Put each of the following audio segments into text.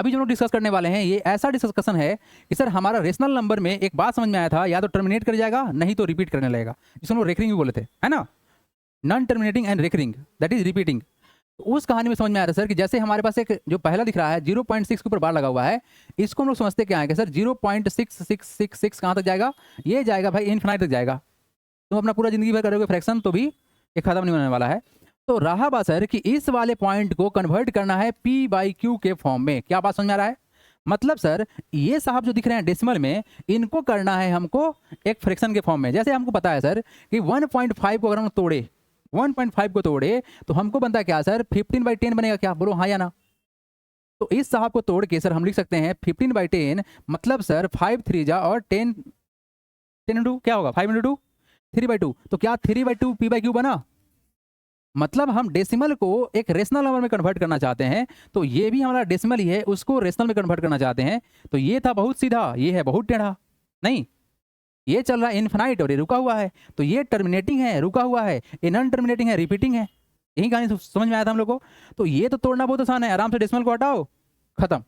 अभी जो लोग डिस्कस करने वाले हैं ये ऐसा डिस्कशन है कि सर हमारा रेशनल नंबर में एक बात समझ में आया था, या तो टर्मिनेट कर जाएगा नहीं तो रिपीट करने लगेगा, जिसको हम रेकरिंग भी बोले थे, है ना, non terminating and recurring, that is repeating. तो उस कहानी में समझ में आया था सर कि जैसे हमारे पास एक जो पहला दिख रहा है 0.6 के ऊपर बार लगा हुआ है, इसको हम लोग समझते क्या है कि सर 0.6666 कहाँ तक जाएगा, ये जाएगा भाई इनफिनाइट तक जाएगा। तुम अपना पूरा जिंदगी भर करोगे फ्रैक्शन तो भी ये खत्म नहीं होने वाला है। तो रहा बात सर कि इस वाले पॉइंट को कन्वर्ट करना है p/q के फॉर्म में। क्या बात समझ में आ रहा है? मतलब सर ये साहब जो दिख रहे हैं डेसिमल में, इनको करना है हमको एक फ्रैक्शन के फॉर्म में। जैसे हमको पता है सर कि 1.5 को अगर हम तोड़े, 1.5 को तोड़े तो हमको बनता है क्या सर, 15/10 बनेगा। क्या बोलो हाँ या ना? तो इस साहब को तोड़ के सर हम लिख सकते हैं 15/10, मतलब सर 5 3 जा और 10 10 क्या होगा, 5 × 2 3/2। तो क्या 3/2 p/q बना? मतलब हम डेसिमल को एक रेशनल नंबर में कन्वर्ट करना चाहते हैं, तो ये भी हमारा डेसिमल ही है, उसको रेशनल में कन्वर्ट करना चाहते हैं। तो ये था बहुत सीधा, ये है बहुत टेढ़ा। नहीं, ये चल रहा है इनफिनाइट और ये रुका हुआ है, तो ये टर्मिनेटिंग है, रुका हुआ है, ये नॉन टर्मिनेटिंग है, रिपीटिंग है। यही कहानी समझ में आया था हम लोग को। तो ये तो तोड़ना बहुत आसान है, आराम से डेसिमल को हटाओ, खत्म।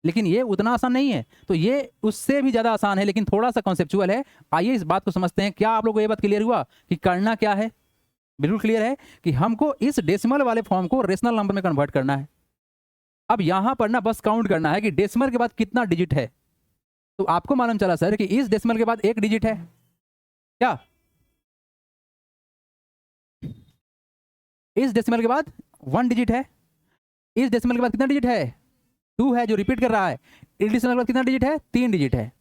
लेकिन ये उतना आसान नहीं है, तो ये उससे भी ज्यादा आसान है, लेकिन थोड़ा सा कॉन्सेप्चुअल है। आइए इस बात को समझते हैं। क्या आप लोगों को ये बात क्लियर हुआ कि करना क्या है? बिल्कुल क्लियर है कि हमको इस डेसिमल वाले फॉर्म को रेशनल नंबर में कन्वर्ट करना है। अब यहां पर ना बस काउंट करना है कि डेसिमल के बाद कितना डिजिट है। तो आपको मालूम चला सर कि इस डेसिमल के बाद एक डिजिट है। क्या इस डेसिमल के बाद 1 डिजिट है? इस डेसिमल के बाद कितना डिजिट है? 2 है, जो रिपीट कर रहा है। इस डेसिमल के बाद कितना डिजिट है? 3 डिजिट है।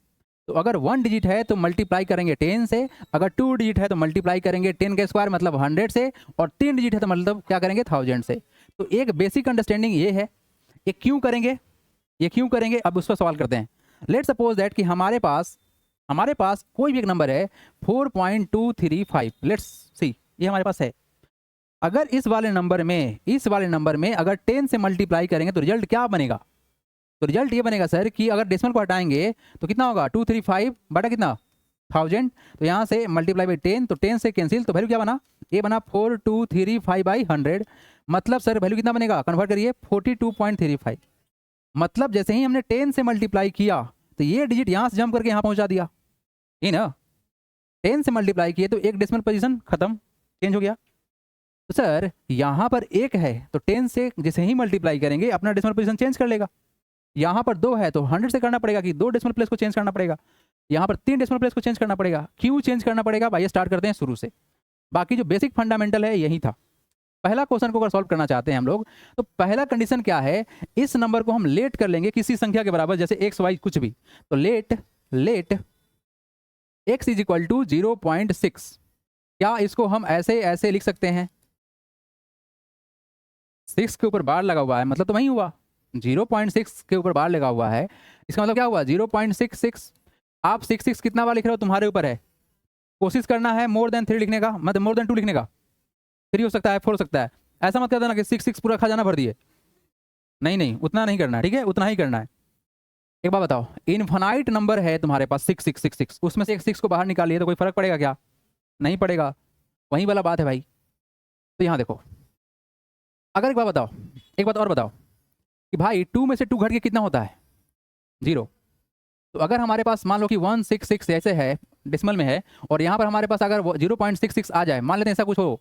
तो अगर 1 डिजिट है तो मल्टीप्लाई करेंगे 10 से, अगर 2 डिजिट है तो मल्टीप्लाई करेंगे 10 का स्क्वायर मतलब 100 से, और 3 डिजिट है तो मतलब क्या करेंगे 1000 से। तो एक बेसिक अंडरस्टैंडिंग ये है। ये क्यों करेंगे, ये क्यों करेंगे, अब उस पर सवाल करते हैं। लेट सपोज दैट कि हमारे पास कोई भी एक नंबर है 4.235, लेट्स सी, ये हमारे पास है। अगर इस वाले नंबर में अगर 10 से मल्टीप्लाई करेंगे तो रिजल्ट क्या बनेगा? तो रिजल्ट ये बनेगा सर कि अगर डेसिमल को हटाएंगे तो कितना होगा, 235 बटा कितना 1000। तो यहाँ से मल्टीप्लाई बाई 10, तो 10 से कैंसिल, तो वैल्यू क्या बना, ये बना 4235/100। मतलब सर वैल्यू कितना बनेगा, कन्वर्ट करिए 42.35। मतलब जैसे ही हमने 10 से मल्टीप्लाई किया तो ये डिजिट यहाँ से जंप करके यहाँ पहुँचा दिया, ये ना 10 से मल्टीप्लाई किए तो एक डेसिमल पोजीशन खत्म, चेंज हो गया। तो सर यहाँ पर 1 है तो 10 से जैसे ही मल्टीप्लाई करेंगे अपना डेसिमल पोजीशन चेंज कर लेगा। यहाँ पर 2 है तो 100 से करना पड़ेगा कि 2 डेसिमल प्लेस को चेंज करना पड़ेगा। यहाँ पर 3 डेसिमल प्लेस को चेंज करना पड़ेगा। क्यों चेंज करना पड़ेगा भाई, स्टार्ट करते हैं शुरू से। बाकी जो बेसिक फंडामेंटल है यही था। पहला क्वेश्चन को अगर सॉल्व करना चाहते हैं हम लोग, तो पहला कंडीशन क्या है, इस नंबर को हम लेट कर लेंगे किसी संख्या के बराबर, जैसे एक्स वाई कुछ भी। तो let x is equal to 0.6। क्या इसको हम ऐसे ऐसे लिख सकते हैं, 6 के ऊपर बार लगा हुआ है मतलब तो वही हुआ, 0.6 के ऊपर बार लगा हुआ है, इसका मतलब क्या हुआ 0.66। आप 66 कितना बार लिख रहे हो तुम्हारे ऊपर है। कोशिश करना है मोर देन 3 लिखने का, मतलब मोर देन 2 लिखने का। 3 हो सकता है, 4 हो सकता है। ऐसा मत कर देना कि 6 पूरा खजाना भर दिए, नहीं उतना नहीं करना है, ठीक है, उतना ही करना है। एक बात बताओ, इनफाइनाइट नंबर है तुम्हारे पास 6666, उसमें से एक 6 को बाहर निकालिए तो कोई फर्क पड़ेगा क्या? नहीं पड़ेगा। वही वाला बात है भाई। तो यहाँ देखो, अगर एक बात और बताओ कि भाई 2 में से 2 घट के कितना होता है, 0। तो अगर हमारे पास मान लो कि 166 ऐसे है डेसिमल में है, और यहाँ पर हमारे पास अगर 0.66 आ जाए, मान लेते हैं ऐसा कुछ हो,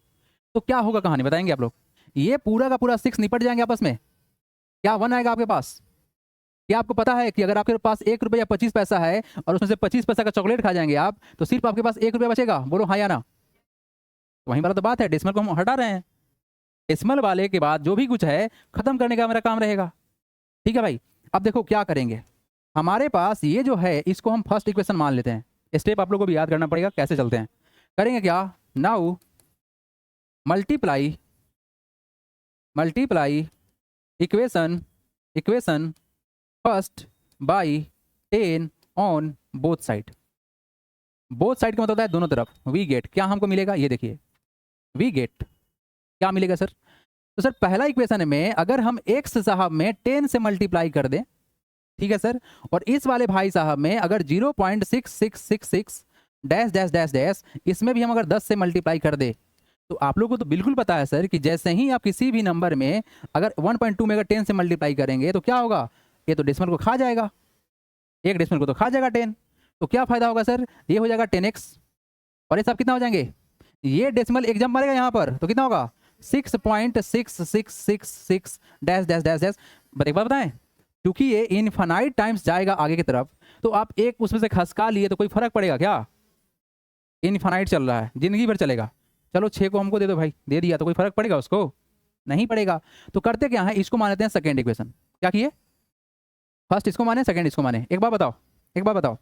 तो क्या होगा कहानी बताएंगे आप लोग? ये पूरा का पूरा 6 निपट जाएंगे आपस में, क्या 1 आएगा आपके पास? क्या आपको पता है कि अगर आपके पास 1 रुपया 25 पैसा है और उसमें से 25 पैसा का चॉकलेट खा जाएंगे आप, तो सिर्फ आपके पास 1 रुपया बचेगा? बोलो हाँ या ना। वहीं वाला तो बात है, डेसिमल को हम हटा रहे हैं। डेसिमल वाले के बाद जो भी कुछ है खत्म करने का मेरा काम रहेगा, ठीक है भाई। अब देखो क्या करेंगे, हमारे पास ये जो है इसको हम फर्स्ट इक्वेशन मान लेते हैं। स्टेप आप लोगों को भी याद करना पड़ेगा कैसे चलते हैं। करेंगे क्या, now multiply equation first by 10 on both side. Both side का मतलब होता है दोनों तरफ। वी गेट, क्या हमको मिलेगा, ये देखिए वी गेट क्या मिलेगा सर। तो सर पहला इक्वेशन में अगर हम एक्स साहब में 10 से मल्टीप्लाई कर दें, ठीक है सर, और इस वाले भाई साहब में अगर 0.6666 डैश डैश डैश डैश इसमें भी हम अगर 10 से मल्टीप्लाई कर दे, तो आप लोगों को तो बिल्कुल पता है सर कि जैसे ही आप किसी भी नंबर में अगर 1.2 में अगर 10 से मल्टीप्लाई करेंगे तो क्या होगा, ये तो डेसिमल को खा जाएगा, एक डेसिमल को तो खा जाएगा 10, तो क्या फायदा होगा सर, ये हो जाएगा 10x और ये सब कितना हो जाएंगे, ये डेसिमल एक जंप मारेगा यहाँ पर तो कितना होगा 6.6666 डैश डैश डैश डैश। एक बार बताएं, क्योंकि ये इनफाइनाइट टाइम्स जाएगा आगे की तरफ, तो आप एक उसमें से खसका लिए तो कोई फर्क पड़ेगा क्या, इनफाइनाइट चल रहा है, जिंदगी भर चलेगा। चलो 6 को हमको दे दो भाई, दे दिया तो कोई फर्क पड़ेगा उसको, नहीं पड़ेगा। तो करते क्या है, इसको मान लेते हैं सेकेंड इक्वेशन। क्या किए, फर्स्ट इसको माने, सेकेंड इसको माने। एक बार बताओ, एक बार बताओ,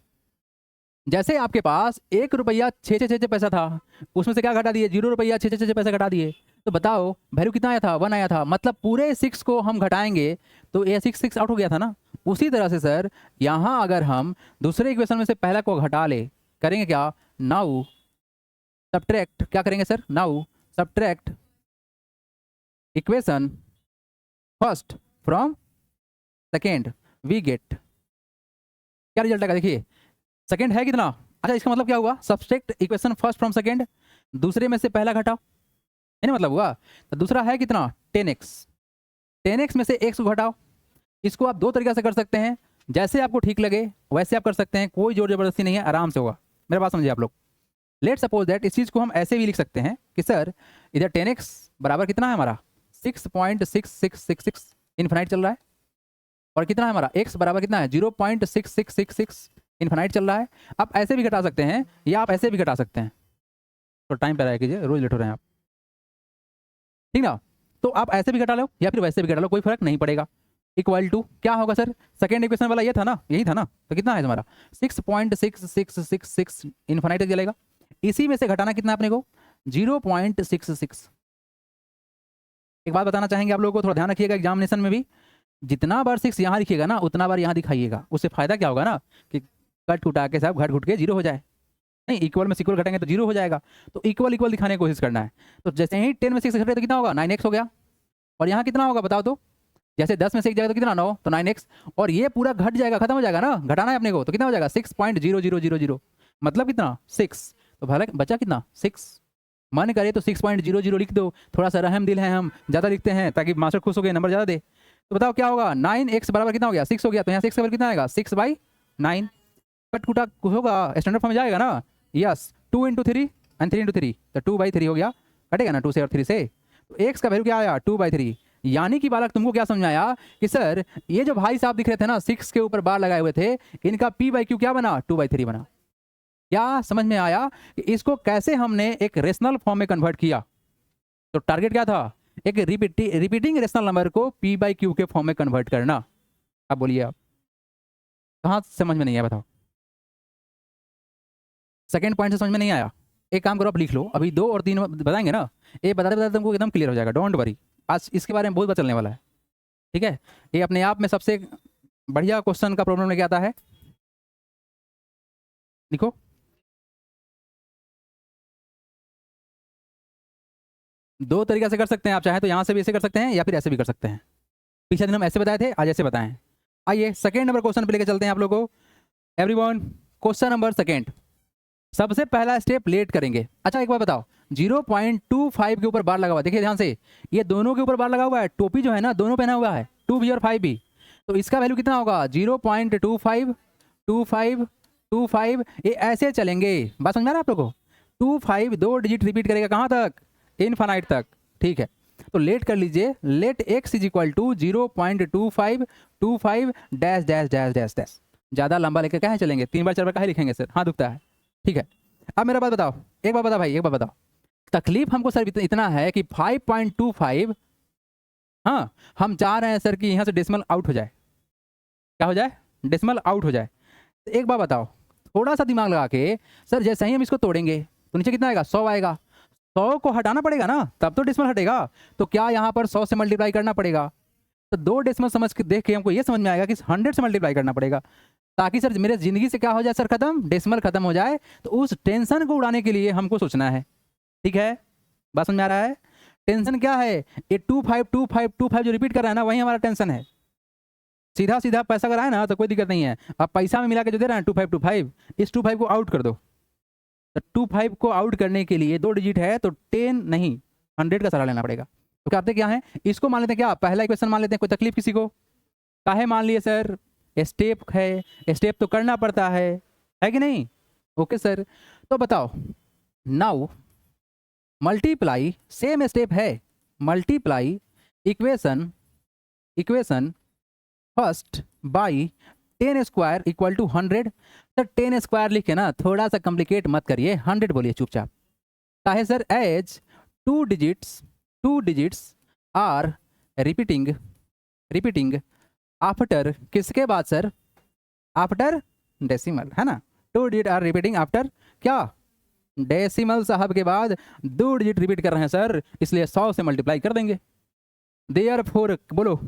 जैसे आपके पास 1 रुपया 6 पैसा था, उसमें से क्या घटा दिए, 0 रुपया 6 पैसा घटा दिए, तो बताओ वैल्यू कितना आया था, 1 आया था, मतलब पूरे 6 को हम घटाएंगे तो ये 6 आउट हो गया था ना। उसी तरह से सर यहाँ अगर हम दूसरे इक्वेशन में से पहला को घटा ले, करेंगे क्या, नाउ सब्ट्रैक्ट, क्या करेंगे sir, now subtract equation first from second, we get, क्या रिजल्ट आएगा देखिए, सेकेंड है कितना, अच्छा इसका मतलब क्या हुआ, subtract equation first from second, दूसरे में से पहला घटाओ, है ना मतलब हुआ। तो दूसरा है कितना 10x, 10x में से x को घटाओ। इसको आप दो तरीके से कर सकते हैं, जैसे आपको ठीक लगे वैसे आप कर सकते हैं, कोई जोर जबरदस्ती नहीं है, आराम से होगा, मेरा बात समझिए आप लोग। लेट सपोज दैट इस चीज़ को हम ऐसे भी लिख सकते हैं कि सर इधर 10x बराबर कितना है हमारा 6.6666 इन्फिनाइट चल रहा है, और कितना है हमारा x बराबर कितना है 0.6666 इन्फिनाइट चल रहा है। आप ऐसे भी घटा सकते हैं या आप ऐसे भी घटा सकते हैं, तो टाइम पर आया कीजिए, रोज लेट हो रहे हैं आप, ठीक ना। तो आप ऐसे भी घटा लो या फिर वैसे भी घटा लो, कोई फर्क नहीं पड़ेगा। इक्वल टू क्या होगा सर, सेकेंड इक्वेशन वाला ये था ना, यही था ना, तो कितना है हमारा 6.6666 इन्फिनाइट तक चलेगा। इसी में से घटाना कितना अपने को 0.66। एक बात बताना चाहेंगे आप लोगों को, थोड़ा ध्यान रखिएगा एग्जामिनेशन में भी, जितना बार 6 यहाँ लिखिएगा ना उतना बार यहाँ दिखाइएगा, उससे फायदा क्या होगा ना कि कट उठा के सब घट घुट के 0 हो जाए, नहीं इक्वल में इक्वल घटाएंगे तो 0 हो जाएगा, तो इक्वल इक्वल दिखाने की कोशिश करना है। तो जैसे ही 10 में 6 घटे तो कितना होगा 9x हो गया, और यहाँ कितना होगा बताओ तो, जैसे 10 में से 1 जाएगा तो कितना 9, तो 9x, और ये पूरा घट जाएगा, खत्म हो जाएगा ना, घटाना है अपने को, तो कितना हो जाएगा 6.0000, मतलब कितना 6, तो भला बचा कितना 6, मन करे तो 6.00 लिख दो, थोड़ा सा रहम दिल है हम, ज़्यादा लिखते हैं ताकि मास्टर खुश हो गए नंबर ज़्यादा दे। तो बताओ क्या होगा 9x बराबर कितना हो गया 6 हो गया, तो यहाँ 6 का कितना आएगा 6/9, कट कुटा होगा, स्टैंडर्ड फॉर्म में जाएगा ना, यस 2 × 3 एंड 3 × 3, तो 2/3 हो गया, कटेगा ना 2 से और 3 से, तो x का वैल्यू क्या आया 2/3। यानी कि बालक तुमको क्या समझ में आया कि सर ये जो भाई साहब दिख रहे थे ना 6 के ऊपर बार लगाए हुए थे, इनका p/q क्या बना 2/3 बना। क्या समझ में आया कि इसको कैसे हमने एक रेशनल फॉर्म में कन्वर्ट किया। तो टारगेट क्या था, एक रिपीटिंग रेशनल नंबर को p/q के फॉर्म में कन्वर्ट करना। अब बोलिए आप कहाँ समझ में नहीं आया बताओ, सेकेंड पॉइंट से समझ में नहीं आया, एक काम करो आप लिख लो, अभी 2 और 3 बताएंगे ना, ये बताते बताते तुमको एकदम क्लियर हो जाएगा, डोंट वरी, आज इसके बारे में बहुत बात चलने वाला है, ठीक है। ये अपने आप में सबसे बढ़िया क्वेश्चन का प्रॉब्लम लेके आता है, देखो दो तरीके से कर सकते हैं आप, चाहे तो यहाँ से भी ऐसे कर सकते हैं या फिर ऐसे भी कर सकते हैं, पिछले दिन हम ऐसे बताए थे, आज ऐसे बताएं। आइए सेकेंड नंबर क्वेश्चन पे लेके चलते हैं आप लोगों को, एवरीवन क्वेश्चन नंबर सेकेंड। सबसे पहला स्टेप लेट करेंगे। अच्छा एक बार बताओ 0.25 के ऊपर बार लगा हुआ है, देखिए ध्यान से, ये दोनों के ऊपर बार लगा हुआ है, टोपी जो है ना दोनों पहना हुआ है 2b और 5b, तो इसका वैल्यू कितना होगा 0.25 25 25, ये ऐसे चलेंगे, बात समझ में आ रहा है आप लोगों को, 25 2 डिजिट रिपीट करेगा कहाँ तक, इनफाइनाइट तक, ठीक है। तो लेट कर लीजिए, let x is equal to 0.2525 dash dash dash dash dash, ज़्यादा लंबा लेकर कहाँ चलेंगे, 3 बार 4 बार कहाँ लिखेंगे सर, हाँ दुखता है, ठीक है। अब मेरा बात बताओ, एक बात बता भाई, एक बात बताओ, तकलीफ हमको सर इतना है कि 5.25, हाँ हम चाह रहे हैं सर कि यहाँ से डेसिमल आउट हो जाए, क्या हो जाए, डेसिमल आउट हो जाए। तो एक बात बताओ, थोड़ा सा दिमाग लगा के सर, जैसे ही हम इसको तोड़ेंगे तो नीचे कितना आएगा 100 आएगा, 100 को हटाना पड़ेगा ना तब तो डेसिमल हटेगा, तो क्या यहाँ पर 100 से मल्टीप्लाई करना पड़ेगा, तो 2 डेसिमल समझ के देख के हमको ये समझ में आएगा कि 100 से मल्टीप्लाई करना पड़ेगा, ताकि सर मेरे ज़िंदगी से क्या हो जाए सर खत्म, डेसिमल खत्म हो जाए। तो उस टेंशन को उड़ाने के लिए हमको सोचना है, ठीक है, बात समझ में आ रहा है। टेंशन क्या है, ये 252525 जो रिपीट कर रहा है ना वही हमारा टेंशन है। सीधा सीधा पैसा अगर आए ना तो कोई दिक्कत नहीं है, अब पैसा में मिला के जो दे रहा है 2525, इस 25 को आउट कर दो, तो 25 को आउट करने के लिए 2 डिजिट है तो 10 नहीं 100 का सहारा लेना पड़ेगा। तो करते क्या है, इसको मान लेते हैं क्या, पहला इक्वेशन मान लेते हैं, कोई तकलीफ किसी को, काहे मान लिए सर? स्टेप है, स्टेप तो करना पड़ता है कि नहीं? ओके सर, तो बताओ नाउ मल्टीप्लाई, सेम स्टेप है, multiply equation first by 10 square equal to 100। Sir 10 square लिखे ना, थोड़ा सा कॉम्प्लिकेट मत करिए, 100 बोलिए चुपचाप। काहे sir? As two digits are repeating after, किसके बाद सर? आफ्टर डेसिमल, है ना? 2 डिजिट आर रिपीटिंग आफ्टर क्या? डेसिमल साहब के बाद 2 डिजिट रिपीट कर रहे हैं सर, इसलिए 100 से मल्टीप्लाई कर देंगे। देयरफॉर बोलो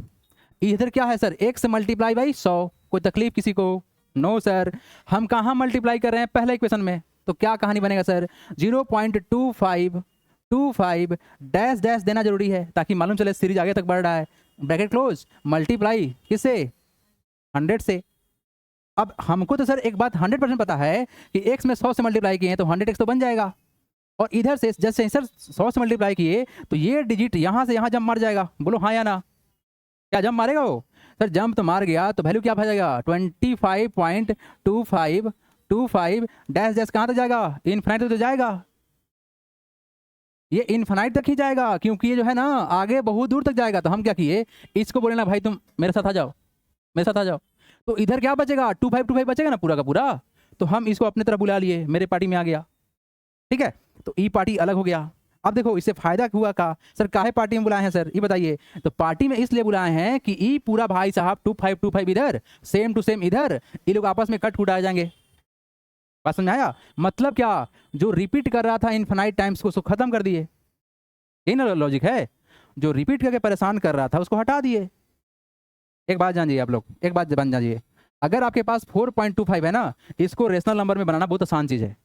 इधर क्या है सर? x multiply by 100। कोई तकलीफ किसी को? नो सर, हम कहाँ मल्टीप्लाई कर रहे हैं? पहले इक्वेशन में। तो क्या कहानी बनेगा सर? 0.25 डैश डैश देना जरूरी है ताकि मालूम चले सीरीज आगे तक बढ़ रहा है। ब्रैकेट क्लोज, मल्टीप्लाई किससे? 100 से। अब हमको तो सर एक बात 100% पता है कि x में 100 से मल्टीप्लाई किए तो 100x तो बन जाएगा, और इधर से जैसे सर 100 से मल्टीप्लाई किए तो ये डिजिट यहाँ से यहाँ जंप मार जाएगा। बोलो हाँ या ना? क्या जंप मारेगा वो? सर जंप तो मार गया तो वैल्यू क्या आ जाएगा? 25.25 डैश डैश कहाँ तक जाएगा? इनफाइनाइट तो जाएगा, ये इनफाइनाइट तक ही जाएगा, क्योंकि ये जो है ना आगे बहुत दूर तक जाएगा। तो हम क्या किए, इसको बोले ना भाई तुम मेरे साथ आ जाओ, मेरे साथ आ जाओ। तो इधर क्या बचेगा? 25 बचेगा ना पूरा का पूरा। तो हम इसको अपने तरफ बुला लिए, मेरे पार्टी में आ गया, ठीक है? तो ई पार्टी अलग हो गया। अब देखो इससे फायदा हुआ का सर? काहे पार्टी में बुलाए हैं सर, ये बताइए? तो पार्टी में इसलिए बुलाए हैं कि ई पूरा भाई साहब 25 इधर, सेम टू सेम इधर, ये लोग आपस में कट कुट आ जाएंगे। बात समझ आया? मतलब क्या, जो रिपीट कर रहा था इनफाइनाइट टाइम्स को उसको खत्म कर दिए। यही ना लॉजिक है? जो रिपीट करके परेशान कर रहा था उसको हटा दिए। एक बात जानिए आप लोग, एक बात बन जाइए, अगर आपके पास 4.25 है ना, इसको रेशनल नंबर में बनाना बहुत आसान चीज़ है,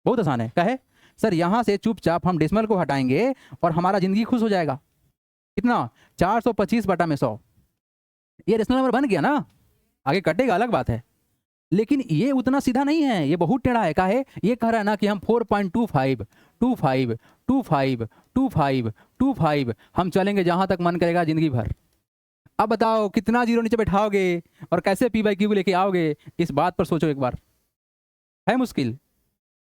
बहुत आसान है। कहे सर यहाँ से चुपचाप हम डेसिमल को हटाएंगे और हमारा जिंदगी खुश हो जाएगा। कितना? 425/100। ये रेशनल नंबर बन गया ना, आगे कटेगा अलग बात है, लेकिन ये उतना सीधा नहीं है, ये बहुत टेढ़ा है। काहे? ये कह रहा है ना कि हम 4.25 हम चलेंगे जहां तक मन करेगा जिंदगी भर। अब बताओ कितना जीरो नीचे बैठाओगे और कैसे p/q लेके आओगे? इस बात पर सोचो एक बार। है मुश्किल,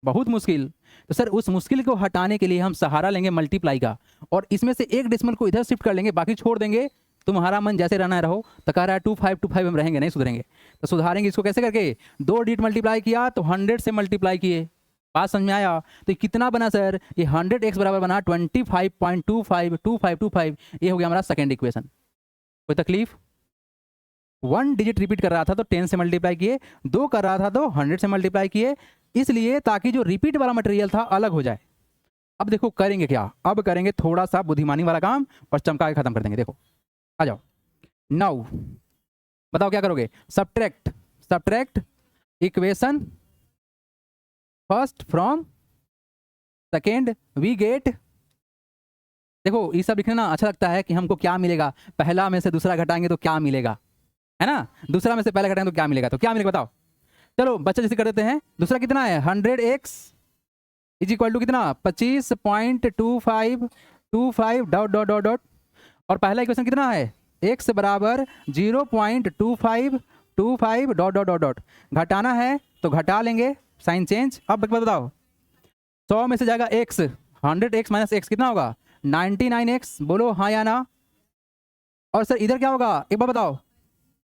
बहुत मुश्किल। तो सर उस मुश्किल को हटाने के लिए हम सहारा लेंगे मल्टीप्लाई का, और इसमें से एक डेसिमल को इधर शिफ्ट कर लेंगे, बाकी छोड़ देंगे। तुम्हारा मन जैसे रहना है रहो। तो कह रहा है 25 हम रहेंगे, नहीं सुधरेंगे। तो सुधारेंगे इसको कैसे करके? 2 डिजिट मल्टीप्लाई किया तो 100 से मल्टीप्लाई किए। बात समझ में आया? तो कितना बना सर? ये 100x बराबर बना 25.25 ये हो गया हमारा सेकेंड इक्वेशन। कोई तकलीफ? 1 डिजिट रिपीट कर रहा था तो 10 से मल्टीप्लाई किए, 2 कर रहा था तो 100 से मल्टीप्लाई किए, इसलिए ताकि जो रिपीट वाला मटेरियल था अलग हो जाए। अब देखो करेंगे क्या? अब करेंगे थोड़ा सा बुद्धिमानी वाला काम और चमका के खत्म कर देंगे। देखो आ जाओ नाउ, बताओ क्या करोगे? Subtract equation first from second we get. देखो ये सब लिखना ना अच्छा लगता है कि हमको क्या मिलेगा, पहला में से दूसरा घटाएंगे तो क्या मिलेगा, है ना? दूसरा में से पहला घटाएंगे तो क्या मिलेगा? तो क्या मिलेगा बताओ? चलो बच्चे जैसे कर देते हैं। दूसरा कितना है? 100x इज इक्वल टू कितना? 25.25 डॉट डॉट डॉट डॉट, और पहला इक्वेशन कितना है? x बराबर 0.25 डॉट डॉट डॉट डॉट। घटाना है तो घटा लेंगे, साइन चेंज। अब बताओ 100 में से जाएगा x, 100x माइनस x कितना होगा? 99x। बोलो हाँ या ना? और सर इधर क्या होगा एक बार बताओ?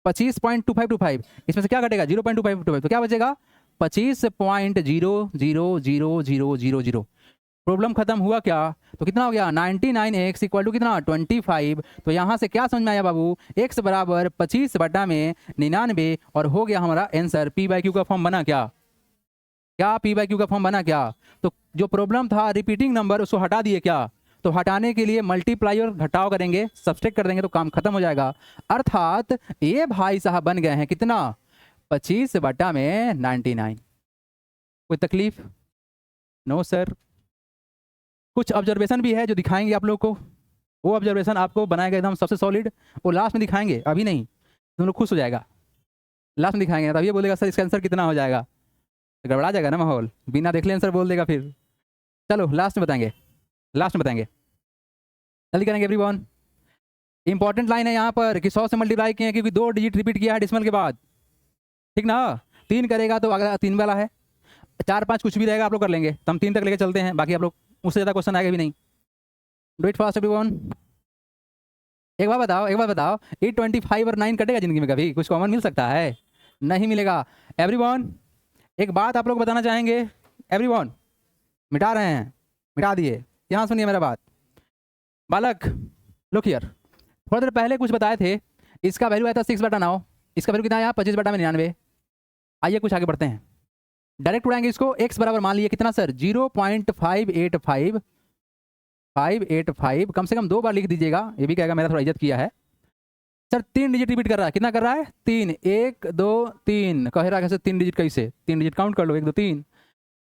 25.25, इसमें से क्या घटेगा? 0.25, तो क्या बचेगा? 25.00000। प्रॉब्लम खत्म हुआ क्या? तो कितना हो गया? 99x इक्वल टू कितना? 25। तो यहाँ से क्या समझ में आया बाबू? x बराबर 25/99, और हो गया हमारा आंसर। p/q का फॉर्म बना क्या? क्या p/q का फॉर्म बना क्या? तो जो प्रॉब्लम था रिपीटिंग नंबर उसको हटा दिए क्या? तो हटाने के लिए मल्टीप्लाई और घटाव करेंगे, सब्सट्रैक्ट कर देंगे तो काम खत्म हो जाएगा। अर्थात ये भाई साहब बन गए हैं कितना? 25/99। कोई तकलीफ? No sir. कुछ ऑब्जर्वेशन भी है जो दिखाएंगे आप लोग को, वो ऑब्जर्वेशन आपको बनाएगा एकदम सबसे सॉलिड, वो लास्ट में दिखाएंगे, अभी नहीं। तुम लोग खुश हो जाएगा, लास्ट में दिखाएंगे। तब ये बोलेगा सर इसका आंसर कितना हो जाएगा, तो गड़बड़ा जाएगा ना माहौल, बिना देख ले आंसर बोल देगा फिर। चलो लास्ट में बताएंगे, लास्ट में बताएंगे, जल्दी करेंगे एवरीवन। इंपॉर्टेंट लाइन है यहाँ पर कि 100 से मल्टीप्लाई किए क्योंकि 2 डिजिट रिपीट किया है डिसमल के बाद, ठीक ना। 3 करेगा तो अगला 3 वाला है, 4 5 कुछ भी रहेगा आप लोग कर लेंगे, तो हम 3 तक लेके चलते हैं, बाकी आप लोग उससे ज़्यादा क्वेश्चन आएगा भी नहीं। Do it fast everyone. एक बार बताओ, एक बार बताओ, 825 और 9 कटेगा जिंदगी में कभी? कुछ कॉमन मिल सकता है? नहीं मिलेगा। एवरीवन एक बात आप लोग बताना चाहेंगे, एवरीवन मिटा रहे हैं, मिटा दिए, यहाँ सुनिए मेरा बात। बालक लुक हियर, थोड़ी देर पहले कुछ बताए थे, इसका वैल्यू आया था 6/9, इसका वैल्यू कितना आया 25/99। आइए कुछ आगे बढ़ते हैं, डायरेक्ट उड़ाएंगे इसको। x बराबर मान लिए कितना सर? 0.585 कम से कम 2 बार लिख दीजिएगा, ये भी कहेगा मेरा थोड़ा इज्जत किया है सर। 3 डिजिट रिपीट कर रहा है, कितना कर रहा है? 3, 1 2 3, कह रहा है कैसे 3 डिजिट? कैसे 3 डिजिट? काउंट कर लो, 1 2 3।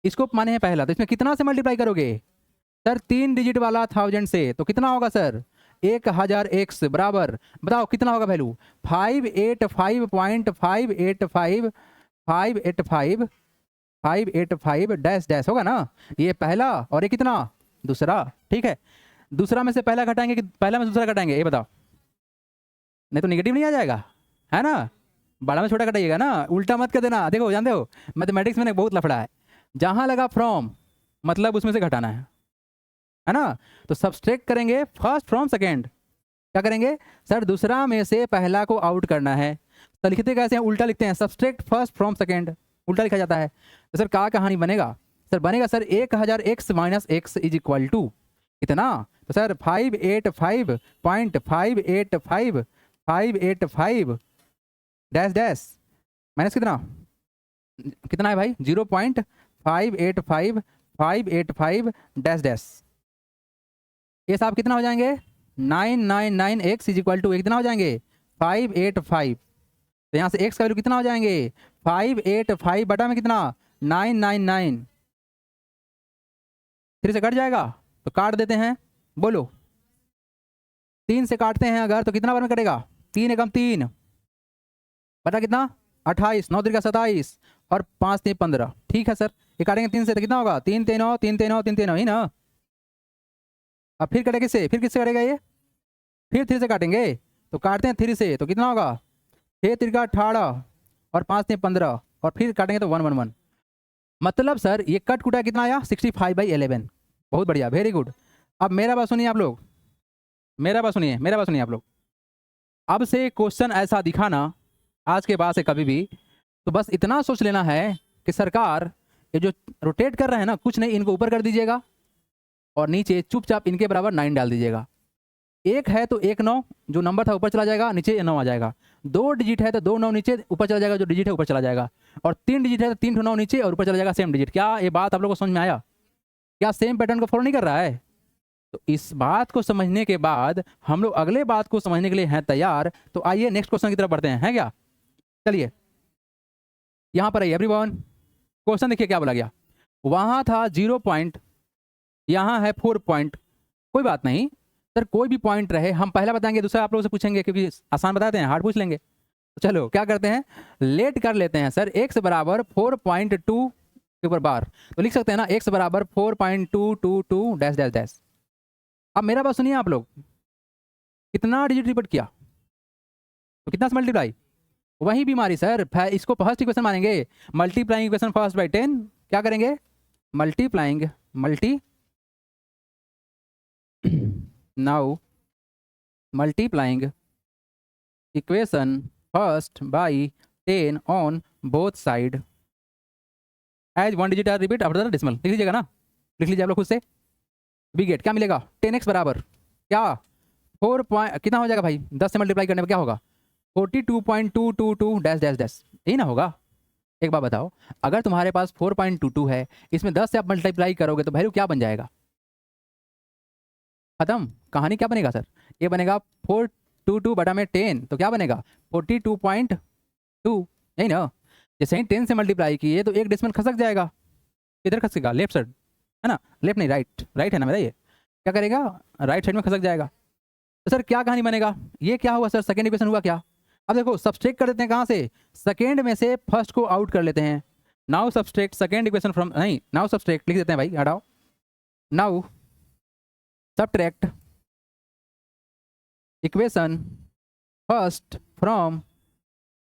इसको माने हैं पहला, तो इसमें कितना से मल्टीप्लाई करोगे सर? 3 डिजिट वाला 1000 से, तो कितना होगा सर? 1000x बराबर, बताओ कितना होगा वैल्यू? 585.585 डैश डैश होगा ना। ये पहला और ये कितना? दूसरा, ठीक है। दूसरा में से पहला घटाएंगे कि पहला में से दूसरा घटाएंगे? ये बताओ, नहीं तो नेगेटिव नहीं आ जाएगा, है ना। बड़ा में छोटा घटाइएगा ना, उल्टा मत कर देना। देखो जानते हो मैथमेटिक्स में बहुत लफड़ा है, जहां लगा फ्रॉम मतलब उसमें से घटाना है ना। तो सब्सट्रैक्ट करेंगे फर्स्ट फ्रॉम सेकेंड। क्या करेंगे सर? दूसरा में से पहला को आउट करना है। तो लिखते कैसे हैं? उल्टा लिखते हैं, सब्सट्रैक्ट फर्स्ट फ्रॉम सेकेंड, उल्टा लिखा जाता है। तो सर क्या कहानी बनेगा सर? बनेगा sir 1000x minus x is equal to कितना? तो सर 585.585 डैश डैश माइनस कितना? कितना है भाई? 0.585 डैश डैश। ये साहब कितना हो जाएंगे? 999x इज इक्वल टू कितना हो जाएंगे? 585। तो यहाँ से x का वैल्यू कितना हो जाएंगे? 585 बटा में कितना? 999। 3 से कट जाएगा तो काट देते हैं, बोलो 3 से काटते हैं अगर तो कितना बार में कटेगा? 3 एकम 3 बटा कितना? 28, 9 3 27 और 5 3 15। ठीक है सर, ये काटेंगे 3 से तो कितना होगा? 3 3 9 3 3 9 3 3 9 ही ना। अब फिर कटेगा किससे? फिर किससे कटेगा ये? फिर 3 से काटेंगे, तो काटते हैं 3 से तो कितना होगा? 6 3 18 और 5 3 15 और फिर काटेंगे तो 1 1 1। मतलब सर ये कट कुटा कितना आया? 65/11। बहुत बढ़िया, वेरी गुड। अब मेरा बात सुनिए आप लोग, मेरा बात सुनिए, मेरा बात सुनिए आप लोग। अब से क्वेश्चन ऐसा दिखाना आज के बाद से कभी भी, तो बस इतना सोच लेना है कि सरकार ये जो रोटेट कर रहे हैं ना, कुछ नहीं, इनको ऊपर कर दीजिएगा और नीचे चुपचाप इनके बराबर 9 डाल दीजिएगा। 1 है तो 1 9 जो नंबर था ऊपर चला जाएगा, नीचे 9 आ जाएगा। 2 डिजिट है तो 2 9 नीचे, ऊपर चला जाएगा जो डिजिट है ऊपर चला जाएगा। और 3 डिजिट है तो 3 9 नीचे और ऊपर चला जाएगा सेम डिजिट। क्या ये बात आप लोगों को समझ में आया? क्या सेम पैटर्न को फॉलो नहीं कर रहा है? तो इस बात को समझने के बाद हम लोग अगले बात को समझने के लिए हैं तैयार। तो आइए नेक्स्ट क्वेश्चन की तरफ बढ़ते हैं, है क्या? चलिए यहां पर आइए एवरीवन, क्वेश्चन देखिए क्या बोला गया। वहां था 0 पॉइंट, यहां है 4 पॉइंट। कोई बात नहीं सर, कोई भी पॉइंट रहे, हम पहला बताएंगे, दूसरा आप लोगों से पूछेंगे, क्योंकि आसान बताते हैं, हार्ड पूछ लेंगे। तो चलो क्या करते हैं, लेट कर लेते हैं सर। x बराबर 4.2 के ऊपर बार, तो लिख सकते हैं ना x बराबर 4.222 डैश डैश डैश। अब मेरा बात सुनिए आप लोग, कितना डिजिट रिपीट किया तो कितना से मल्टीप्लाई? वही बीमारी सर, इसको फर्स्ट इक्वेशन मानेंगे, मल्टीप्लाइंग इक्वेशन फर्स्ट बाय 10। क्या करेंगे? Multiplying now multiplying equation first by 10 on both side as 1 digit are repeat after the decimal। लिख लीजिएगा ना, लिख लीजिए आप लोग खुद से। वी गेट क्या मिलेगा? 10x बराबर क्या? 4 पॉइंट कितना हो जाएगा भाई? 10 से मल्टीप्लाई करने पर क्या होगा? 42.222 डैश डैश डैश, यही ना होगा? एक बात बताओ, अगर तुम्हारे पास 4.22 है, इसमें 10 से आप मल्टीप्लाई करोगे तो वैल्यू क्या बन जाएगा? खत्म कहानी। क्या बनेगा सर? ये बनेगा 422 बटा में 10, तो क्या बनेगा? 42.2, यही ना। जैसे ही 10 से मल्टीप्लाई किए तो एक डेसिमल खसक जाएगा, इधर खसकेगा लेफ्ट साइड, है ना। लेफ्ट नहीं, राइट, राइट है ना मेरा, ये क्या करेगा? राइट साइड में खसक जाएगा। तो सर क्या कहानी बनेगा? ये क्या हुआ सर? सेकेंड इक्वेशन हुआ क्या? अब देखो सब्सट्रैक्ट कर देते हैं, कहाँ से? सेकेंड में से फर्स्ट को आउट कर लेते हैं। Now subtract second equation from, नहीं नाउ सब्सट्रैक्ट लिख देते हैं भाई, हटाओ। Now subtract equation first from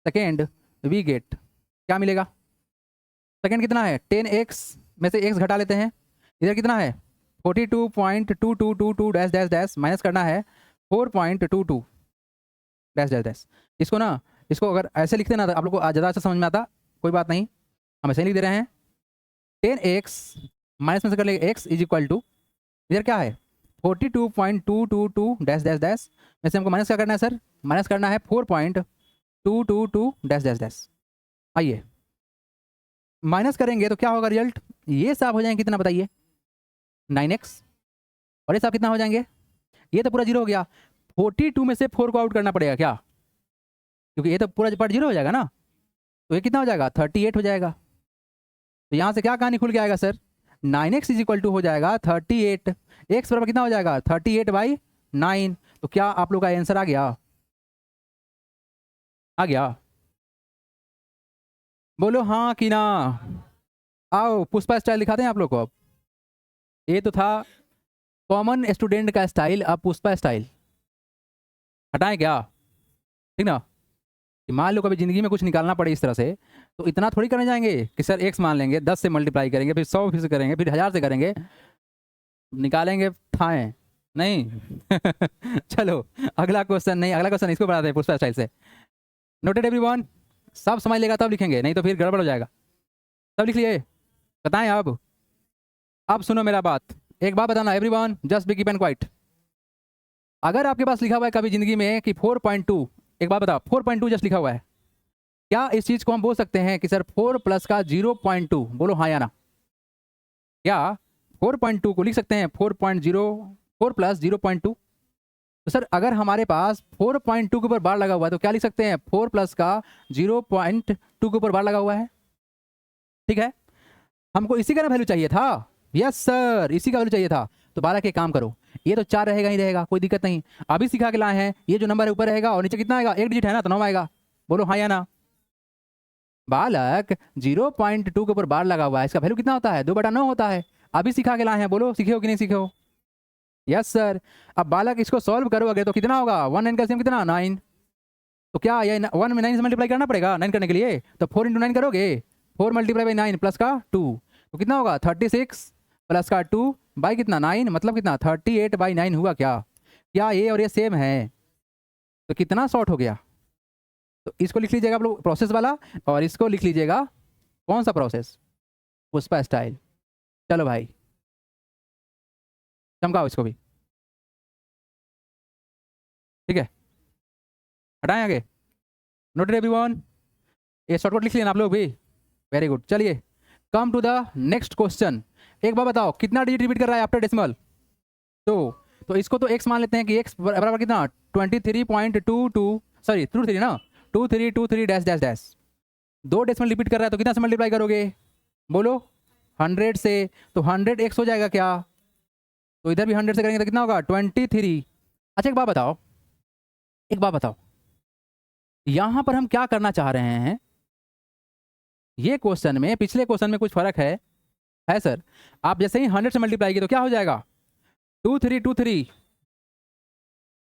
second we get, क्या मिलेगा? सेकेंड कितना है? 10x में से x घटा लेते हैं, इधर कितना है? 42.2222 डैश डैश डैश माइनस करना है 4.22 डैश डैश डैश। इसको ना, इसको अगर ऐसे लिखते ना तो आप लोग को ज़्यादा अच्छा समझ में आता, कोई बात नहीं, हम ऐसे ही लिख दे रहे हैं। 10x माइनस में से कर लेंगे x इज इक्वल टू, इधर क्या है? 42.222 डैश डैश डैश में से हमको माइनस क्या करना है सर? माइनस करना है 4.222 डैश डैश डैश। आइए माइनस करेंगे तो क्या होगा रिजल्ट? ये साफ हो जाएंगे कितना बताइए? 9x, और ये साफ कितना हो जाएंगे? ये तो पूरा जीरो हो गया। 42 में से 4 को आउट करना पड़ेगा क्या? क्योंकि ये तो पूरा पार्ट जीरो हो जाएगा ना, तो ये कितना हो जाएगा? 38 हो जाएगा। तो यहाँ से क्या कहानी खुल के आएगा sir? 9x is equal to हो जाएगा 38, x बराबर कितना हो जाएगा? 38/9। तो क्या आप लोग का आंसर आ गया? आ गया? बोलो हाँ कि ना। आओ पुष्पा स्टाइल दिखाते हैं आप लोग को। अब ये तो था कॉमन स्टूडेंट का स्टाइल, अब पुष्पा स्टाइल हटाएं क्या? ठीक ना? कि मान लो कभी जिंदगी में कुछ निकालना पड़े इस तरह से, तो इतना थोड़ी करने जाएंगे कि सर x मान लेंगे, 10 से मल्टीप्लाई करेंगे, फिर 100 फिर से करेंगे, फिर 1000 से करेंगे, निकालेंगे थाएं नहीं। चलो अगला क्वेश्चन, नहीं अगला क्वेश्चन इसको बढ़ाते हैं पुष्पा स्टाइल से। Noted everyone? सब समझ लेगा तब लिखेंगे, नहीं तो फिर गड़बड़ हो जाएगा। सब लिख लिए? बताएं अब सुनो मेरा बात, एक बात बताना everyone, just be keep and quite. अगर आपके पास लिखा हुआ है कभी जिंदगी में कि 4.2, एक बात बताओ 4.2 जस्ट लिखा हुआ है, क्या इस चीज को हम बोल सकते हैं कि सर 4 प्लस का 0.2? बोलो हाँ या ना। क्या 4.2 को लिख सकते हैं 4.0, 4 प्लस 0.2? तो सर अगर हमारे पास 4.2 के ऊपर बार लगा हुआ है तो क्या लिख सकते हैं? 4 प्लस का 0.2 के ऊपर बार लगा हुआ है। ठीक है, हमको इसी का ना वैल्यू चाहिए था। यस सर, इसी का वैल्यू चाहिए था। तो 12 के काम करो, ये तो 4 रहेगा ही रहेगा, कोई दिक्कत नहीं। अभी सिखा के लाए हैं, ये जो नंबर है ऊपर रहेगा और नीचे कितना आएगा? एक डिजिट है ना, तो 9 आएगा। बोलो हाँ या ना। बालक 0.2 के ऊपर बार लगा हुआ है, इसका वैल्यू कितना होता है? 2/9 होता है। अभी सिखा के लाए हैं, बोलो सीखे हो कि नहीं सीखे हो? Yes sir. अब बालक इसको सॉल्व करोगे तो कितना होगा? 1 9 का LCM कितना? 9। तो क्या ये 1 में 9 से मल्टीप्लाई करना पड़ेगा 9 करने के लिए? तो 4 × 9 करोगे, 4 × 9 प्लस का 2, तो कितना होगा? 36 प्लस का 2 बाई कितना? 9, मतलब कितना? 38/9 हुआ क्या? क्या ये और ये सेम है? तो कितना शॉर्ट हो गया? तो इसको लिख लीजिएगा आप लोग प्रोसेस वाला, और इसको लिख लीजिएगा कौन सा प्रोसेस? पुष्पा स्टाइल। चलो भाई चमकाओ इसको भी। ठीक है, हटाएं आगे। Noted everyone? ये शॉर्टकट लिख लिया ना आप लोग भी? Very good. चलिए come to the next question. एक बार बताओ कितना डिजिट रिपीट कर रहा है आफ्टर डेसिमल? तो इसको तो x मान लेते हैं कि x बराबर कितना? 23.22, सॉरी 23 ना, 2323 dash dash dash. 2 decimal repeat कर रहा है तो कितना से मल्टीप्लाई करोगे? बोलो 100 से। तो 100x हो जाएगा क्या? तो इधर भी 100 से करेंगे तो कितना होगा? 23। अच्छा एक बात बताओ, यहां पर हम क्या करना चाह रहे हैं? ये क्वेश्चन में पिछले क्वेश्चन में कुछ फर्क है सर। आप जैसे ही 100 से मल्टीप्लाई किए तो क्या हो जाएगा? 2323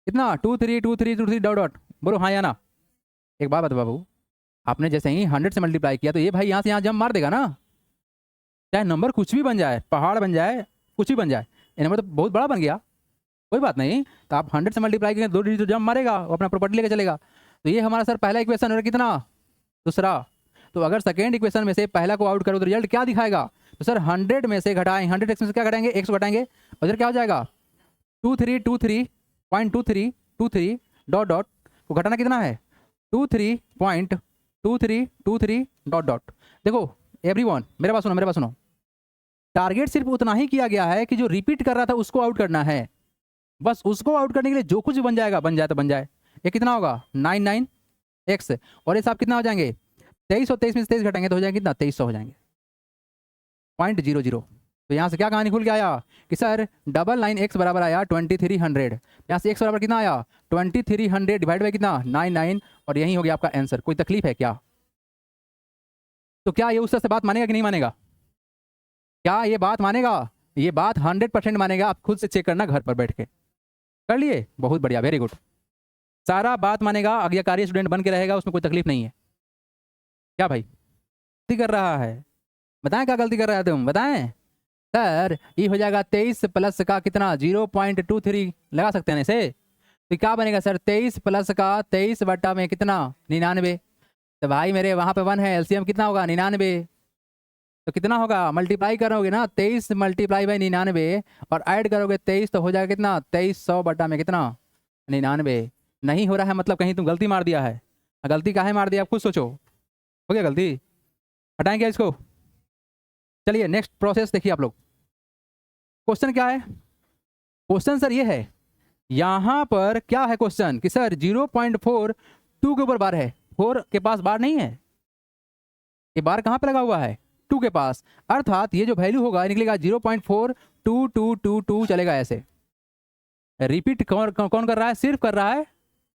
कितना? 232323 डॉट डॉट। बोलो हाँ या ना। एक बात बताओ बाबू, आपने जैसे ही 100 से मल्टीप्लाई किया तो ये भाई यहाँ से यहाँ जंप मार देगा ना, चाहे नंबर कुछ भी बन जाए, पहाड़ बन जाए, कुछ भी बन जाए, ये नंबर तो बहुत बड़ा बन गया, कोई बात नहीं। तो आप 100 से मल्टीप्लाई करेंगे 2 डिजिट जंप मारेगा, वो अपना प्रॉपर्टी लेकर चलेगा। तो ये हमारा सर पहला इक्वेशन और कितना? दूसरा। तो अगर सेकेंड इक्वेशन में से पहला को आउट करो तो रिजल्ट क्या दिखाएगा? तो सर 100 में से घटाएं, 100x में से क्या घटाएंगे? x को घटाएंगे, और इधर क्या हो जाएगा? 2323.2323 डॉट डॉट को घटाना कितना है? 23.2323 डॉट डॉट। देखो एवरीवन मेरे पास सुनो, टारगेट सिर्फ उतना ही किया गया है कि जो रिपीट कर रहा था उसको आउट करना है, बस उसको आउट करने के लिए जो कुछ भी बन जाएगा, बन जाए तो बन जाए। ये कितना होगा? 99x, और ये सब कितना हो जाएंगे? 23 और 23 में से 23 घटाएंगे तो हो जाएंगे कितना? 2300 हो जाएंगे 0.00। तो यहाँ से क्या कहानी खुल के आया कि सर 99x बराबर आया 2300। यहाँ से x बराबर कितना आया? 2300 डिवाइड बाई कितना? 99, और यही हो गया आपका आंसर। कोई तकलीफ है क्या? तो क्या ये उस तरह से बात मानेगा कि नहीं मानेगा? क्या ये बात मानेगा? ये बात 100% मानेगा। आप खुद से चेक करना घर पर बैठ के। कर लिए? बहुत बढ़िया, वेरी गुड। सारा बात मानेगा, आज्ञाकारी स्टूडेंट बन के रहेगा, उसमें कोई तकलीफ नहीं है। क्या भाई गलती कर रहा है? बताएं क्या गलती कर रहा है तुम, बताएं। सर ये हो जाएगा 23 प्लस का कितना 0.23 लगा सकते हैं ना इसे। तो क्या बनेगा सर 23 प्लस का 23 बट्टा में कितना 99। तो भाई मेरे वहाँ पे 1 है, एलसीएम कितना होगा 99। तो कितना होगा मल्टीप्लाई करोगे ना 23 मल्टीप्लाई बाई 99 और ऐड करोगे 23 तो हो जाएगा कितना 2300 बटा में कितना 99। नहीं हो रहा है मतलब कहीं तुम गलती मार दिया है। गलती काहे मार दिया आप खुद सोचो। हो गया गलती, हटाएं क्या इसको। चलिए नेक्स्ट प्रोसेस देखिए आप लोग। क्वेश्चन क्या है? क्वेश्चन सर ये है, यहां पर क्या है क्वेश्चन कि सर 0.4 2 के ऊपर बार है, 4 के पास बार नहीं है। ये बार कहां पे लगा हुआ है 2 के पास, अर्थात ये जो वैल्यू होगा निकलेगा 0.42222 चलेगा ऐसे। रिपीट कौन कौन कर रहा है? सिर्फ कर रहा है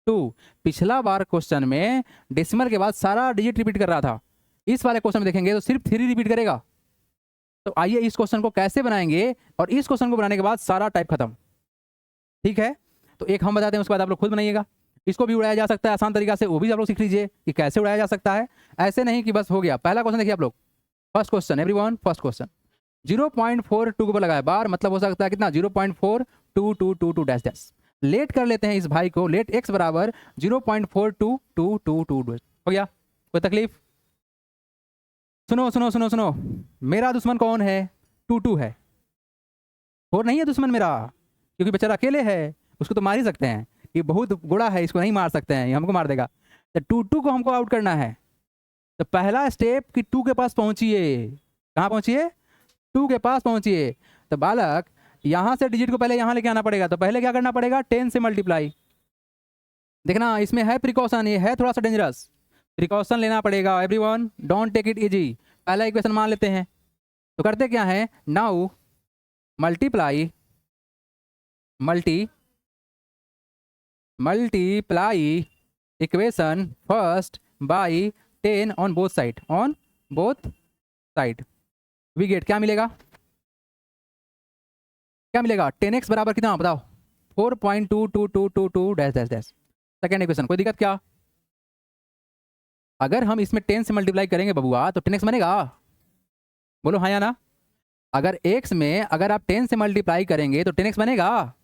2। पिछला बार क्वेश्चन में डेसिमल के बाद सारा डिजिट रिपीट कर रहा था, इस वाले क्वेश्चन में देखेंगे तो सिर्फ 3 रिपीट करेगा। तो आइए इस क्वेश्चन को कैसे बनाएंगे, और इस क्वेश्चन को बनाने के बाद सारा टाइप खत्म। ठीक है, तो एक हम बताते हैं, उसके बाद आप लोग खुद बनाइएगा। इसको भी उड़ाया जा सकता है आसान तरीका से, वो भी आप लोग सीख लीजिए कि कैसे उड़ाया जा सकता है। ऐसे नहीं कि बस हो गया। पहला क्वेश्चन देखिए आप लोग, first question everyone, first question 0.42 के ऊपर लगाया बार, मतलब हो सकता है कितना 0.4222 डैश डैश। लेट कर लेते हैं इस भाई को, लेट x बराबर 0.422222 हो गया। कोई तकलीफ? सुनो सुनो सुनो सुनो, मेरा दुश्मन कौन है? 2 है, 4 नहीं है दुश्मन मेरा, क्योंकि बेचारा अकेले है, उसको तो मार ही सकते हैं। ये बहुत गुड़ा है, इसको नहीं मार सकते हैं, ये हमको मार देगा। तो 2 को हमको आउट करना है। तो पहला स्टेप कि 2 के पास पहुंचिए। कहाँ पहुंचिए? 2 के पास पहुंचिए। तो बालक यहां से डिजिट को पहले यहां लेके आना पड़ेगा, तो पहले क्या करना पड़ेगा 10 से मल्टीप्लाई। देखना इसमें है प्रिकॉशन, ये है थोड़ा सा डेंजरस, प्रिकॉशन लेना पड़ेगा everyone, don't take it easy. पहला इक्वेशन मान लेते हैं, तो करते क्या है, now multiply equation first by 10 on both side, we get क्या मिलेगा? क्या मिलेगा 10x बराबर कितना बताओ 4.2222 dash dash dash. Second equation, कोई दिक्कत क्या? अगर हम इसमें 10 से मल्टीप्लाई करेंगे बबुआ तो 10x बनेगा, बोलो हाँ या ना। अगर x में अगर आप 10 से मल्टीप्लाई करेंगे तो 10x बनेगा।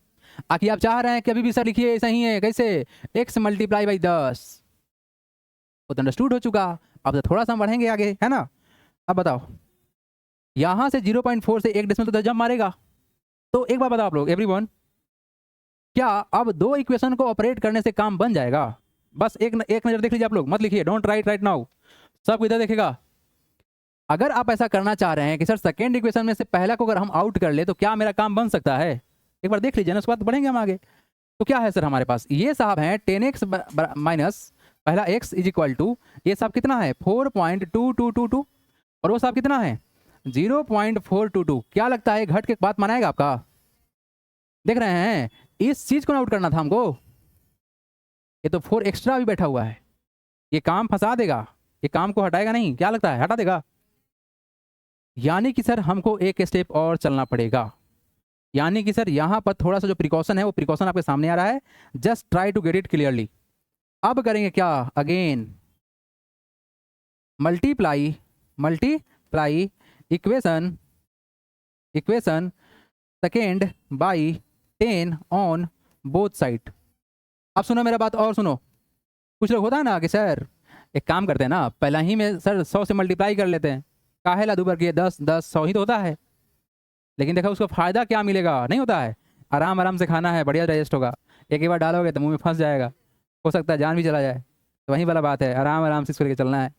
आखिर आप चाह रहे हैं कि अभी भी सर लिखिए सही है, कैसे x मल्टीप्लाई बाई 10, वो तो अंडरस्टूड हो चुका। अब तो थोड़ा सा हम बढ़ेंगे आगे, है ना। अब बताओ यहां से 0.4 से एक डेसिमल तो जंप मारेगा। तो एक बार बताओ आप लोग एवरीवन, क्या अब 2 इक्वेशन को ऑपरेट करने से काम बन जाएगा? बस एक नजर देख लीजिए आप लोग, मत लिखिए, डोंट राइट नाउ, सब इधर देखेगा। अगर आप ऐसा करना चाह रहे हैं कि सर सेकेंड इक्वेशन में से पहला को अगर हम आउट कर ले तो क्या मेरा काम बन सकता है, एक बार देख लीजिए ना, उसके बाद बढ़ेंगे हम आगे। तो क्या है सर हमारे पास, ये साहब है 10x माइनस पहला x इज इक्वल टू, ये साहब कितना है 4.2222 और वो साहब कितना है 0.422। क्या लगता है घट के बात मनाएगा आपका? देख रहे हैं, इस चीज को आउट करना था हमको। ये तो 4 एक्स्ट्रा भी बैठा हुआ है, ये काम फंसा देगा, ये काम को हटाएगा नहीं, क्या लगता है हटा देगा। यानी कि सर हमको एक स्टेप और चलना पड़ेगा। यानी कि सर यहां पर थोड़ा सा जो प्रिकॉशन है वो प्रिकॉशन आपके सामने आ रहा है, just try to get it clearly. अब करेंगे क्या, again multiply equation second by 10 on both side. अब सुनो मेरा बात और सुनो, कुछ लोग होता है ना कि सर एक काम करते हैं ना, पहला ही में सर 100 से मल्टीप्लाई कर लेते हैं, काहे ला दुबर किए 10 10 100 ही तो होता है। लेकिन देखो उसको फायदा क्या मिलेगा, नहीं होता है, आराम आराम से खाना है, बढ़िया डाइजेस्ट होगा। एक ही बार डालोगे तो मुंह में फंस जाएगा, हो सकता है जान भी चला जाए। तो वही वाला बात है, आराम आराम से इसको लेकर चलना है।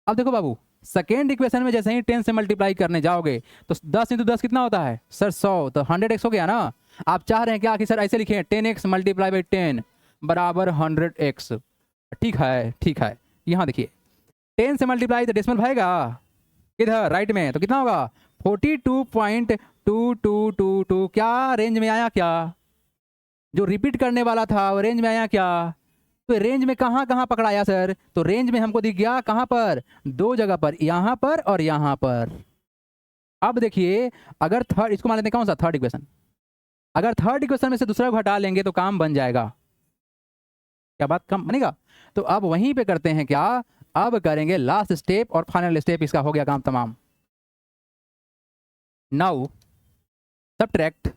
अब देखो बाबू, सेकेंड इक्वेशन में जैसे ही 10 से मल्टीप्लाई करने जाओगे तो 10 इंटू 10 कितना होता है सर 100, तो 100x हो गया ना। आप चाह रहे हैं क्या कि सर ऐसे लिखें 10x मल्टीप्लाई बाई 10 बराबर 100x। ठीक है ठीक है, यहाँ देखिए 10 से मल्टीप्लाई तो डेसिमल भाएगा इधर राइट में, तो कितना होगा 42.2222। क्या रेंज में आया? क्या जो रिपीट करने वाला था वो रेंज में आया क्या? तो रेंज में कहाँ कहाँ पकड़ाया सर? तो रेंज में हमको दिख गया कहाँ पर, 2 जगह पर, यहाँ पर और यहाँ पर। अब देखिए अगर थर्ड, इसको मान लेते हैं कौन सा थर्ड इक्वेशन, अगर थर्ड इक्वेशन में से दूसरा को हटा लेंगे तो काम बन जाएगा। क्या बात कम बनेगा? तो अब वहीं पे करते हैं क्या, अब करेंगे लास्ट स्टेप और फाइनल स्टेप, इसका हो गया काम तमाम। नाउ सबट्रैक्ट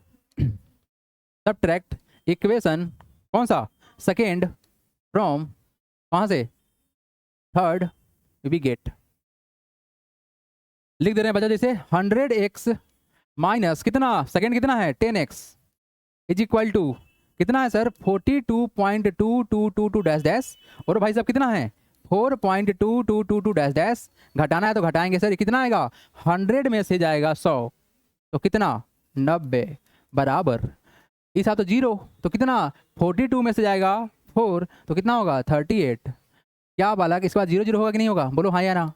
सबट्रैक्ट इक्वेशन कौन सा, सेकेंड फ्रॉम, कहाँ से, थर्ड, वी गेट, लिख दे रहे हैं बच्चा जैसे 100x माइनस कितना, सेकेंड कितना है 10x इज इक्वल टू कितना है सर 42.2222 डैश डैश, और भाई साहब कितना है 4.2222 डैश डैश, घटाना है तो घटाएंगे सर, कितना आएगा 100 में से जाएगा 100 तो कितना 90 बराबर, इस तो 0 तो कितना 42 में से जाएगा 4 तो कितना होगा 38। क्या बालक इसके बाद 0 0 होगा कि नहीं होगा, बोलो हाँ या ना।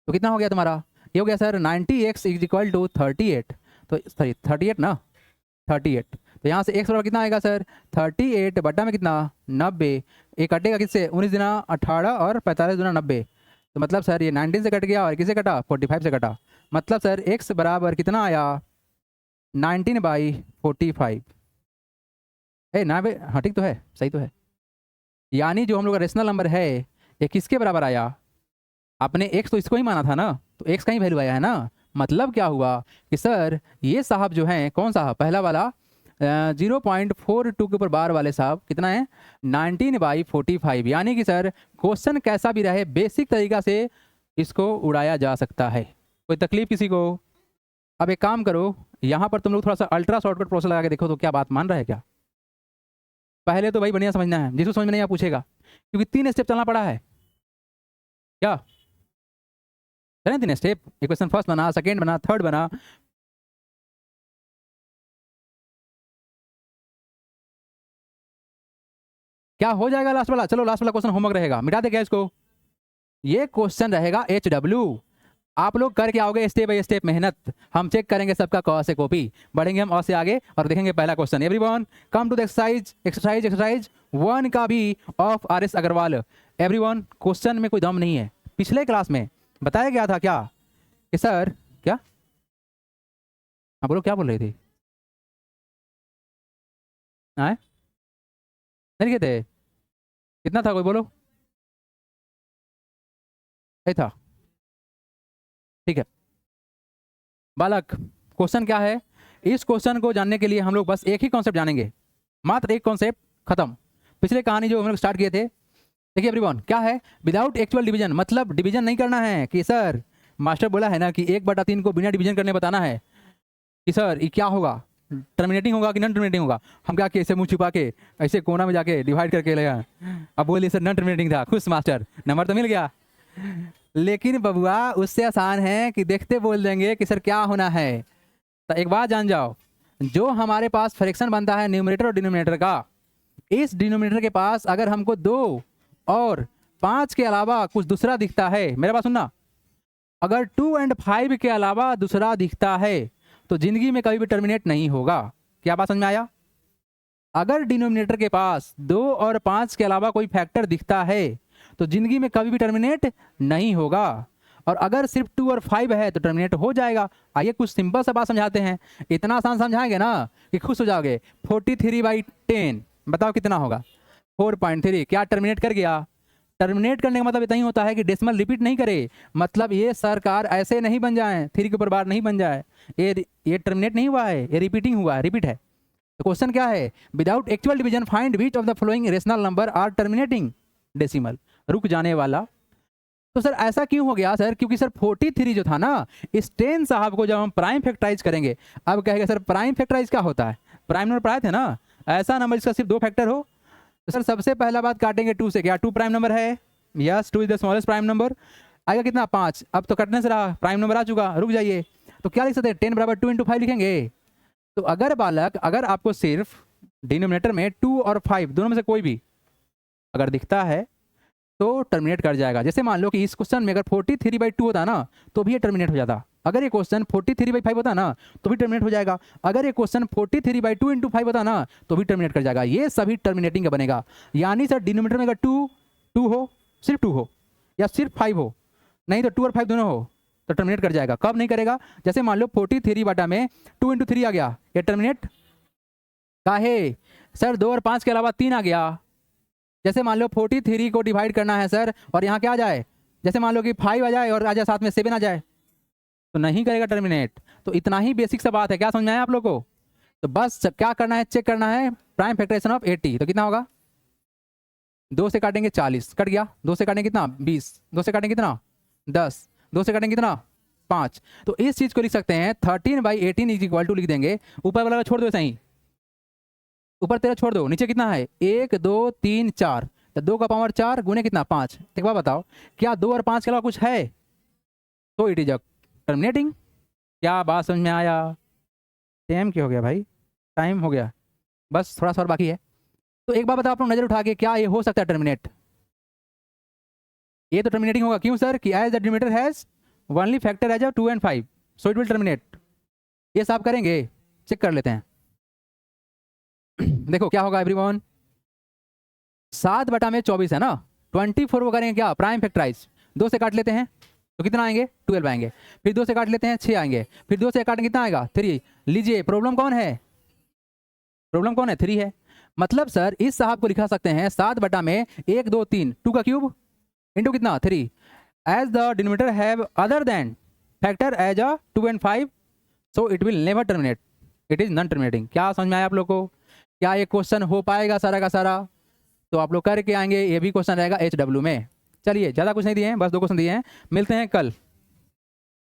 तो कितना हो गया तुम्हारा, ये हो गया sir 90x is equal to 38, तो सॉरी 38 ना 38, तो यहाँ से x बराबर कितना आएगा सर 38 बटा में कितना 90, एक कटेगा किससे 19 दुना 18 और 45 दुना 90, तो मतलब सर ये 19 से कट गया और किससे कटा 45 से कटा, मतलब सर x बराबर कितना आया 19/45। ना भाई हाँ ठीक तो है, सही तो है, यानी जो हम लोग का रेशनल नंबर है ये किसके बराबर आया, आपने x तो इसको ही माना था ना, तो x का ही वैल्यू आया है ना, मतलब क्या हुआ कि सर ये साहब जो हैं कौन सा पहला वाला 0.42 के ऊपर बार वाले साहब कितना है 19/45, यानी कि सर क्वेश्चन कैसा भी रहे बेसिक तरीका से इसको उड़ाया जा सकता है, कोई तकलीफ किसी को। अब एक काम करो, यहाँ पर तुम लोग थोड़ा सा अल्ट्रा शॉर्टकट प्रोसेस लगा के देखो तो क्या बात मान रहा है क्या, पहले तो भाई बढ़िया समझना है, जिसको समझ में नहीं आ पूछेगा, क्योंकि 3 स्टेप चलना पड़ा है, क्या चलें 3 स्टेप, इक्वेशन फर्स्ट बना, सेकेंड बना, थर्ड बना, क्या हो जाएगा लास्ट वाला, चलो लास्ट वाला क्वेश्चन होमवर्क रहेगा, मिटा दे क्या इसको, ये क्वेश्चन रहेगा HW, आप लोग करके आओगे स्टेप बाय स्टेप मेहनत, हम चेक करेंगे सबका क से कॉपी, बढ़ेंगे हम से आगे और देखेंगे पहला question. Everyone come to the exercise 1 का भी of RS Agarwal. Everyone question में कोई दम नहीं है, पिछले क्लास में बताया गया था क्या कि सर क्या, हाँ बोलो क्या बोल रहे थे, आए नहीं लिखे थे, कितना था कोई बोलो, नहीं था, ठीक है बालक, क्वेश्चन क्या है, इस क्वेश्चन को जानने के लिए हम लोग बस एक ही कॉन्सेप्ट जानेंगे, मात्र एक कॉन्सेप्ट, खत्म। पिछले कहानी जो हम लोग स्टार्ट किए थे, देखिए एवरीवन क्या है, विदाउट एक्चुअल डिवीजन, मतलब डिवीजन नहीं करना है कि सर मास्टर बोला है ना कि 1/3 को बिना डिवीजन करने बताना है कि सर ये क्या होगा, टर्मिनेटिंग होगा कि नॉन टर्मिनेटिंग होगा, हम क्या किए ऐसे मुंह छुपा के ऐसे कोना में जाके डिवाइड करके ले गए, अब बोलिए सर नॉन टर्मिनेटिंग था, खुश मास्टर नंबर तो मिल गया, लेकिन बबुआ उससे आसान है कि देखते बोल देंगे कि सर क्या होना है। तो एक बात जान जाओ, जो हमारे पास फ्रैक्शन बनता है न्यूमरेटर और डिनोमिनेटर का, इस डिनोमिनेटर के पास अगर हमको 2 और 5 के अलावा कुछ दूसरा दिखता है, मेरा बात सुनना, अगर 2 और 5 के अलावा दूसरा दिखता है तो जिंदगी में कभी भी टर्मिनेट नहीं होगा। क्या बात समझ में आया, अगर डिनोमिनेटर के पास 2 और 5 के अलावा कोई फैक्टर दिखता है तो जिंदगी में कभी भी टर्मिनेट नहीं होगा, और अगर सिर्फ 2 और 5 है तो टर्मिनेट हो जाएगा। आइए कुछ सिंपल सा बात समझाते हैं, इतना आसान समझाएंगे ना कि खुश हो जाओगे। 43/10 बताओ कितना होगा 4.3, क्या टर्मिनेट कर गया, टर्मिनेट करने का मतलब इतना ही होता है कि डेसिमल रिपीट नहीं करे, मतलब ये सरकार ऐसे नहीं बन जाए 3 के ऊपर बार नहीं बन जाए, ये टर्मिनेट नहीं हुआ है, ये रिपीटिंग हुआ है, रिपीट है। तो क्वेश्चन क्या है, without actual division find which of the following rational number are terminating decimal, रुक जाने वाला। तो सर ऐसा क्यों हो गया सर, क्योंकि सर 43 जो था ना, इस 10 साहब को जब हम प्राइम फैक्टराइज करेंगे, अब कहेगा सर प्राइम फैक्टराइज क्या होता है, प्राइम नंबर पढ़ाए थे ना, ऐसा नंबर जिसका सिर्फ 2 फैक्टर हो। तो सर सबसे पहला बात काटेंगे 2 से, क्या 2 प्राइम नंबर है, yes 2 is the smallest prime number, आएगा कितना 5, अब तो कटने से रहा प्राइम नंबर आ चुका, रुक जाइए, तो क्या लिख सकते हैं 10 बराबर 2 × 5 लिखेंगे। तो अगर बालक, अगर आपको सिर्फ डिनोमिनेटर में 2 और 5 दोनों में से कोई भी अगर दिखता है तो टर्मिनेट कर जाएगा। जैसे मान लो कि इस क्वेश्चन में अगर 43/2 होता ना तो भी ये टर्मिनेट हो जाता, अगर ये क्वेश्चन 43/5 होता ना तो भी टर्मिनेट हो जाएगा, अगर ये क्वेश्चन 43/2 × 5 होता ना तो भी टर्मिनेट कर जाएगा, ये सभी टर्मिनेटिंग का बनेगा। यानी सर डिनोमिनेटर में अगर 2 हो, सिर्फ 2 हो या सिर्फ 5 हो, नहीं तो 2 और 5 दोनों हो तो टर्मिनेट कर जाएगा। कब नहीं करेगा, जैसे मान लो 43 बटा में 2 × 3 आ गया, ये टर्मिनेट काहे सर 2 और 5 के अलावा 3 आ गया, जैसे मान लो 43 को डिवाइड करना है सर, और यहाँ क्या आ जाए, जैसे मान लो कि 5 आ जाए और आ जाए साथ में 7 आ जाए, तो नहीं करेगा टर्मिनेट। तो इतना ही बेसिक सा बात है, क्या समझ में आया आप लोग को? तो बस क्या करना है, चेक करना है प्राइम फैक्टराइजेशन ऑफ 80, तो कितना होगा, 2 से काटेंगे 40, कट गया, 2 से काटेंगे कितना 20, 2 से काटेंगे कितना 10, 2 से काटेंगे कितना 5। तो इस चीज को लिख सकते हैं 13/18 इज इक्वल टू, लिख देंगे ऊपर वाला छोड़ दो सही, ऊपर 13 छोड़ दो, नीचे कितना है 1 2 3 4, तो 2 का पावर 4 गुने कितना 5। एक बार बताओ, क्या 2 और 5 के अलावा कुछ है? तो इट इज अ टर्मिनेटिंग। क्या बात समझ में आया? टाइम क्या हो गया भाई, टाइम हो गया, बस थोड़ा सा और बाकी है। तो एक बार बताओ आप लोग नजर उठा के, क्या ये हो सकता है टर्मिनेट? ये तो टर्मिनेटिंग होगा, क्यों सर? कि as the denominator has only factor as 2 and 5, so it will terminate. ये साफ करेंगे, चेक कर लेते हैं। देखो क्या होगा एवरीवन, 7/24 है ना, 24 को करेंगे क्या प्राइम फैक्टराइज, 2 से काट लेते हैं तो कितना आएंगे 12 आएंगे, फिर 2 से काट लेते हैं 6 आएंगे, फिर 2 से काटेंगे कितना आएगा 3। लीजिए प्रॉब्लम कौन है, प्रॉब्लम कौन है 3 है। मतलब सर इस साहब को लिखा सकते हैं 7/1 2 3 2 का क्यूब इंटू कितना 3, as the denominator have other than factor as 2 and 5, so it will never terminate, it is non terminating. क्या समझ में आया आप लोग को? क्या ये क्वेश्चन हो पाएगा सारा का सारा? तो आप लोग करके आएंगे, ये भी क्वेश्चन रहेगा HW में। चलिए ज़्यादा कुछ नहीं दिए हैं, बस 2 क्वेश्चन दिए हैं, मिलते हैं कल।